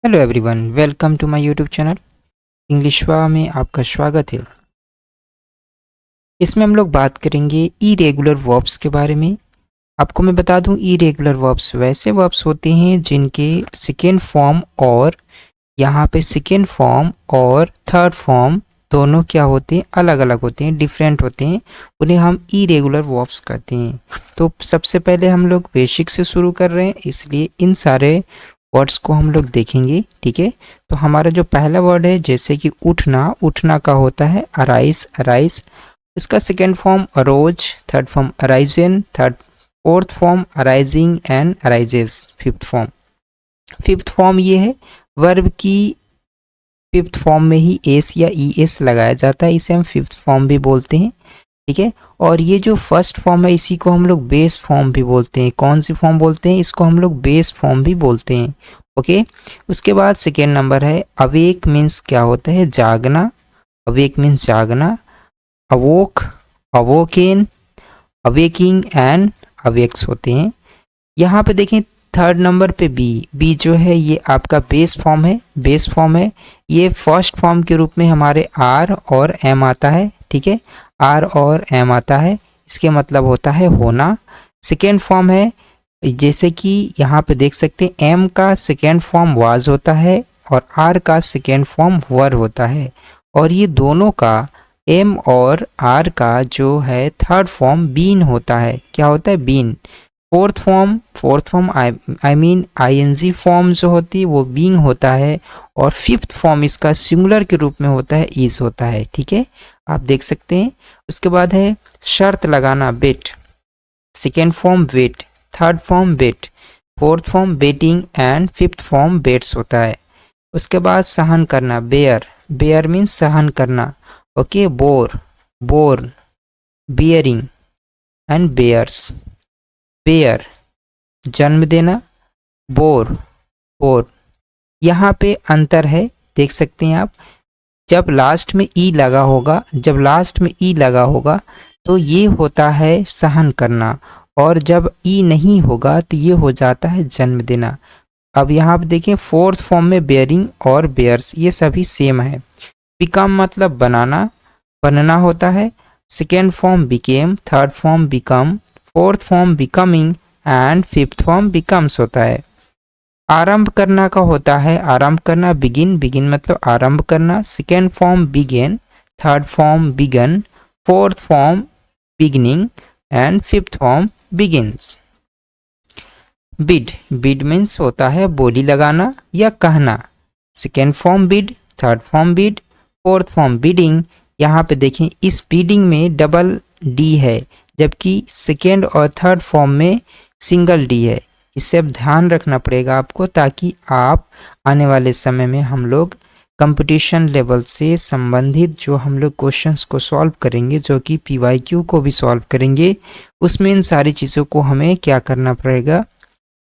Hello everyone, welcome to my YouTube channel इंग्लिशवा में आपका स्वागत है। इसमें हम लोग बात करेंगे इरेगुलर वर्ब्स के बारे में। आपको मैं बता दूं, इरेगुलर वर्ब्स वैसे वर्ब्स होते हैं जिनके सेकेंड फॉर्म और यहाँ पे सेकेंड फॉर्म और थर्ड फॉर्म दोनों क्या होते हैं, अलग अलग होते हैं, डिफरेंट होते हैं। उन्हें हम इरेगुलर वर्ब्स कहते हैं। तो सबसे पहले हम लोग बेसिक से शुरू कर रहे हैं, इसलिए इन सारे वर्ड्स को हम लोग देखेंगे। ठीक है, तो हमारा जो पहला वर्ड है, जैसे कि उठना, उठना का होता है अराइज, अराइज। इसका second form arose, third form arisen, third fourth form arising and arises, fifth form ये है। वर्ब की फिफ्थ फॉर्म में ही एस या ई एस लगाया जाता है, इसे हम फिफ्थ फॉर्म भी बोलते हैं। ठीक है, और ये जो फर्स्ट फॉर्म है इसी को हम लोग बेस फॉर्म भी बोलते हैं। कौन सी फॉर्म बोलते हैं? इसको हम लोग बेस फॉर्म भी बोलते हैं। ओके, उसके बाद सेकेंड नंबर है अवेक, मीन्स क्या होता है? जागना। अवेक मीन्स जागना। अवोक, अवोकेन, अवेकिंग एंड अवेक्स होते हैं। यहाँ पे देखें थर्ड नंबर पे बी, बी जो है ये आपका बेस फॉर्म है, बेस फॉर्म है। ये फर्स्ट फॉर्म के रूप में हमारे आर और एम आता है। ठीक है, आर और एम आता है, इसके मतलब होता है होना। सेकेंड फॉर्म है, जैसे कि यहाँ पे देख सकते हैं एम का सेकेंड फॉर्म वाज होता है और आर का सेकेंड फॉर्म वर होता है, और ये दोनों का एम और आर का जो है थर्ड फॉर्म बीन होता है। क्या होता है? Been. Fourth form I mean ING form जो होती है वो बीइंग होता है, और फिफ्थ फॉर्म इसका सिंगुलर के रूप में होता है, इज होता है। ठीक है, आप देख सकते हैं। उसके बाद है शर्त लगाना, bet. Second form wet, third form bet, fourth form betting and fifth form bets होता है। उसके बाद सहन करना, बेयर, बेयर मीन्स सहन करना। Okay, bore, born, bearing and bears. Bear जन्म देना, बोर, बोर। यहाँ पे अंतर है, देख सकते हैं आप। जब लास्ट में ई लगा होगा, जब लास्ट में ई लगा होगा तो ये होता है सहन करना, और जब ई नहीं होगा तो ये हो जाता है जन्म देना। अब यहाँ पे देखें फोर्थ फॉर्म में बेयरिंग और बेयर्स ये सभी सेम है। बिकम मतलब बनाना, बनना होता है। Second form became, third form become, fourth form becoming and fifth form becomes होता है। आरंभ करना का होता है, आरंभ करना बिगिन, बिगिन मतलब आरंभ करना। Second form began, third form begun, fourth form beginning and fifth form begins. Bid, bid means होता है बोली लगाना या कहना। Second form bid, third form bid, fourth form bidding. यहाँ पे देखें इस बिडिंग में डबल डी है, जबकि सेकेंड और थर्ड फॉर्म में सिंगल डी है। इससे अब ध्यान रखना पड़ेगा आपको, ताकि आप आने वाले समय में हम लोग कंपटीशन लेवल से संबंधित जो हम लोग क्वेश्चंस को सॉल्व करेंगे, जो कि पीवाईक्यू को भी सॉल्व करेंगे, उसमें इन सारी चीज़ों को हमें क्या करना पड़ेगा,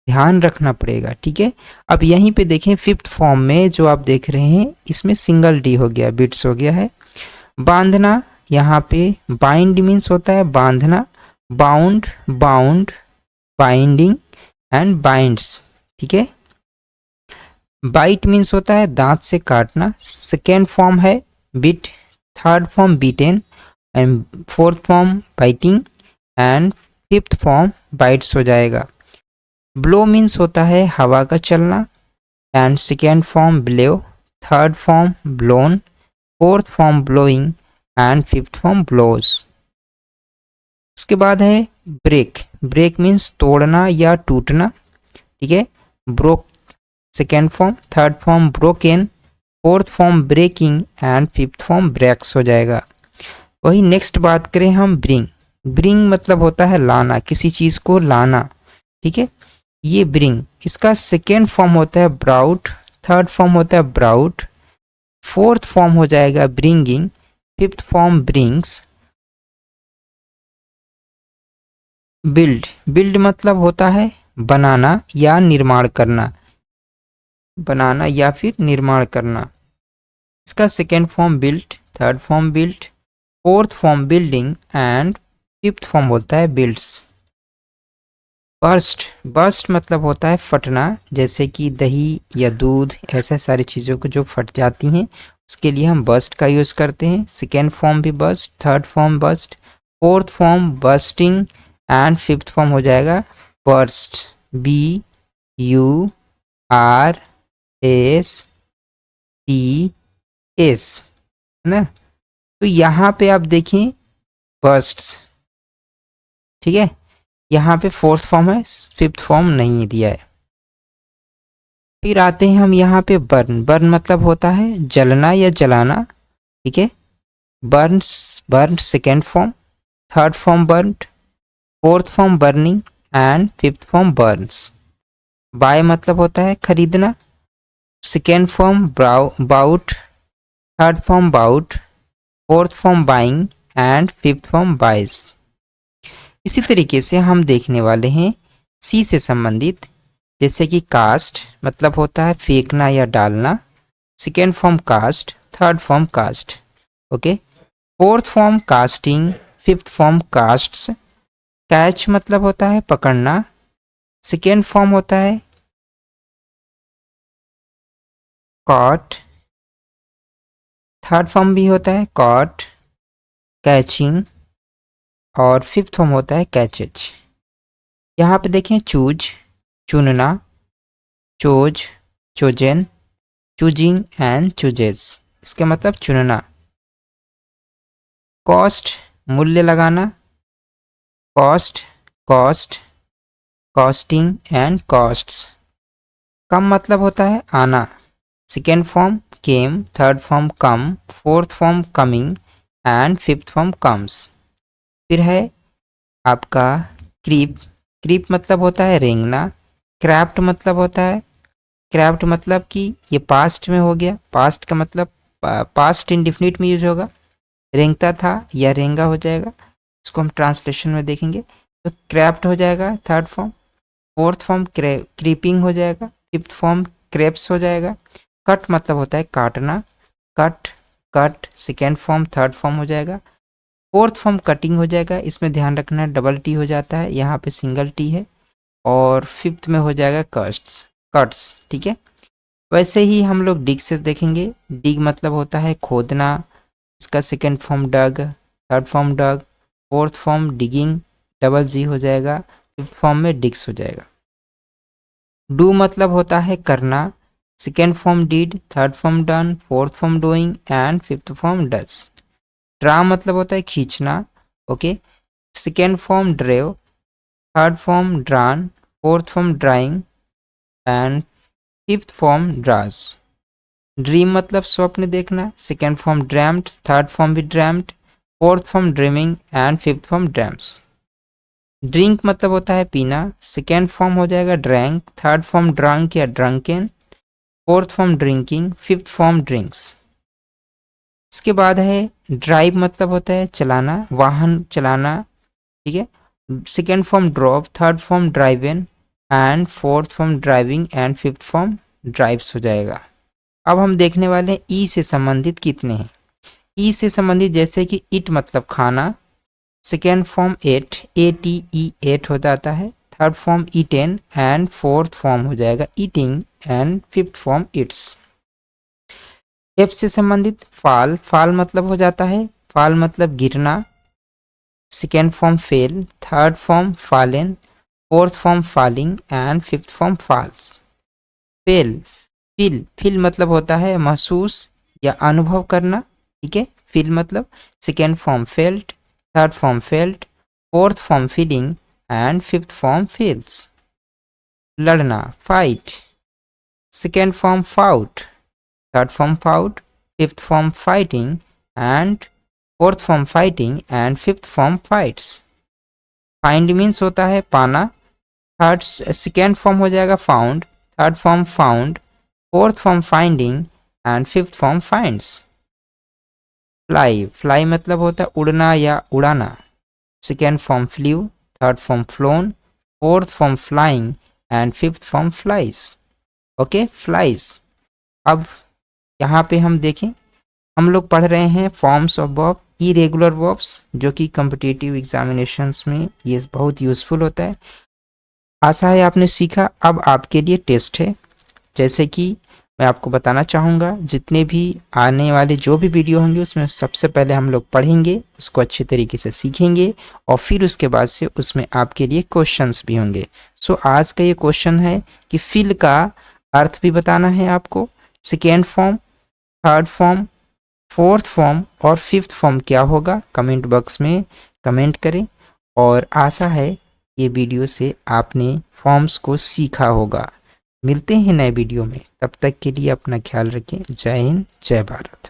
ध्यान रखना पड़ेगा। ठीक है, अब यहीं पे देखें फिफ्थ फॉर्म में जो आप देख रहे हैं इसमें सिंगल डी हो गया, बिट्स हो गया है। बांधना, यहाँ पे बाइंड मीन्स होता है बांधना, bound, bound, binding and binds. ठीक है, बाइट मीन्स होता है दांत से काटना। सेकेंड फॉर्म है bit, third form bitten and fourth form biting and fifth form bites हो जाएगा। ब्लो मीन्स होता है हवा का चलना and second form blow, third form blown, fourth form blowing and fifth form blows. उसके बाद है ब्रेक, ब्रेक मीन्स तोड़ना या टूटना। ठीक है, broke second form, third form broken, fourth form breaking and fifth form breaks हो जाएगा। वही नेक्स्ट बात करें हम ब्रिंग, ब्रिंग मतलब होता है लाना, किसी चीज़ को लाना। ठीक है, ये ब्रिंग, इसका सेकेंड फॉर्म होता है ब्राउट, थर्ड फॉर्म होता है ब्राउट, फोर्थ फॉर्म हो जाएगा bringing, fifth form brings. Build, build मतलब होता है बनाना या निर्माण करना, बनाना या फिर निर्माण करना। इसका second form built, third form built, fourth form building and fifth form होता है बिल्ड्स। बर्स्ट, बर्स्ट मतलब होता है फटना, जैसे कि दही या दूध, ऐसे सारी चीज़ों को जो फट जाती हैं उसके लिए हम बर्स्ट का यूज़ करते हैं। सेकेंड फॉर्म भी burst, third form burst, fourth form bursting and fifth form हो जाएगा बर्स्ट, BURSTS, है ना। तो यहाँ पे आप देखें बर्स्ट्स, ठीक है, यहाँ पे फोर्थ फॉर्म है, फिफ्थ फॉर्म नहीं दिया है। फिर आते हैं हम यहाँ पे बर्न, बर्न मतलब होता है जलना या जलाना, ठीक है। Burns, burn second form, third form burned, fourth form burning and fifth form burns. Buy मतलब होता है खरीदना, second form bought, third form bought, fourth form buying and fifth form buys. इसी तरीके से हम देखने वाले हैं सी से संबंधित, जैसे कि कास्ट मतलब होता है फेंकना या डालना, second form cast, third form cast, okay. Fourth form casting, fifth form casts. Catch मतलब होता है पकड़ना, सेकेंड फॉर्म होता है कॉट, थर्ड फॉर्म भी होता है कॉट, कैचिंग, और फिफ्थ फॉर्म होता है कैचेज। यहाँ पे देखें चूज, चुनना, chose, chosen, choosing and chooses, इसका मतलब चुनना। कॉस्ट मूल्य लगाना, cost, cost, costing and costs. Come मतलब होता है आना, second form came, third form come, fourth form coming and fifth form comes. फिर है आपका क्रीप, क्रीप मतलब होता है रेंगना, क्रैप्ट मतलब होता है, क्रैप्ट मतलब कि ये पास्ट में हो गया, पास्ट का मतलब पास्ट इंडिफिनिट में यूज होगा, रेंगता था या रेंगा हो जाएगा, इसको हम ट्रांसलेशन में देखेंगे। तो क्रैप्ट हो जाएगा third form, fourth form creeping हो जाएगा, फिफ्थ फॉर्म क्रेप्स हो जाएगा। कट मतलब होता है काटना, cut, cut second form, third form हो जाएगा। फोर्थ फॉर्म कटिंग हो जाएगा, इसमें ध्यान रखना डबल टी हो जाता है, यहाँ पे सिंगल टी है। और फिफ्थ में हो जाएगा कट्स, कट्स, ठीक है। वैसे ही हम लोग डिग से देखेंगे, डिग मतलब होता है खोदना, इसका second form dug, third form dug, fourth form digging, double G हो जाएगा, फिफ्थ फॉर्म में डिग्स हो जाएगा। डू मतलब होता है करना, second form did, third form done, fourth form doing and fifth form does. Draw मतलब होता है खींचना, okay, second form drew, third form drawn, fourth form drawing and fifth form draws. Dream मतलब स्वप्न देखना, second form dreamed, third form भी dreamed, fourth form dreaming and fifth form dreams. Drink मतलब होता है पीना, सेकेंड फॉर्म हो जाएगा ड्रैंक, थर्ड फॉर्म ड्रंक या drunken, fourth form drinking, fifth form drinks. इसके बाद है ड्राइव मतलब होता है चलाना, वाहन चलाना, ठीक है, second form drop, third form drive in and fourth form driving and fifth form drives हो जाएगा। अब हम देखने वाले हैं ई से संबंधित कितने हैं। ई से संबंधित जैसे कि इट मतलब खाना, second form ate, ATE ate हो जाता है, third form eaten and fourth form हो जाएगा eating and fifth form eats. F से संबंधित फाल, फाल मतलब हो जाता है, फाल मतलब गिरना, second form fell, third form fallen, fourth form falling and fifth form falls. Fell, feel, feel मतलब होता है महसूस या अनुभव करना, ठीक है, फील मतलब second form felt, third form felt, fourth form feeling and fifth form feels. लड़ना fight, second form fought, third form fought, fifth form fighting and fourth form fighting and fifth form fights. Find means होता है पाना, third second form हो जाएगा found, third form found, fourth form finding and fifth form finds. Fly, fly मतलब होता है उड़ना या उड़ाना, second form flew, third form phloem, fourth form flying and fifth form flies, okay, flies. अब यहाँ पे हम देखें, हम लोग पढ़ रहे हैं forms of verb, irregular verbs, जो कि कॉम्पिटिटिव एग्जामिनेशंस में ये बहुत यूजफुल होता है। आशा है आपने सीखा। अब आपके लिए टेस्ट है। जैसे कि मैं आपको बताना चाहूँगा, जितने भी आने वाले जो भी वीडियो होंगे उसमें सबसे पहले हम लोग पढ़ेंगे, उसको अच्छे तरीके से सीखेंगे और फिर उसके बाद से उसमें आपके लिए क्वेश्चंस भी होंगे। सो आज का ये क्वेश्चन है कि फिल का अर्थ भी बताना है आपको। Second form, third form, fourth form और फिफ्थ फॉर्म क्या होगा, कमेंट बॉक्स में कमेंट करें। और आशा है ये वीडियो से आपने फॉर्म्स को सीखा होगा। मिलते हैं नए वीडियो में, तब तक के लिए अपना ख्याल रखें। जय हिंद, जय भारत।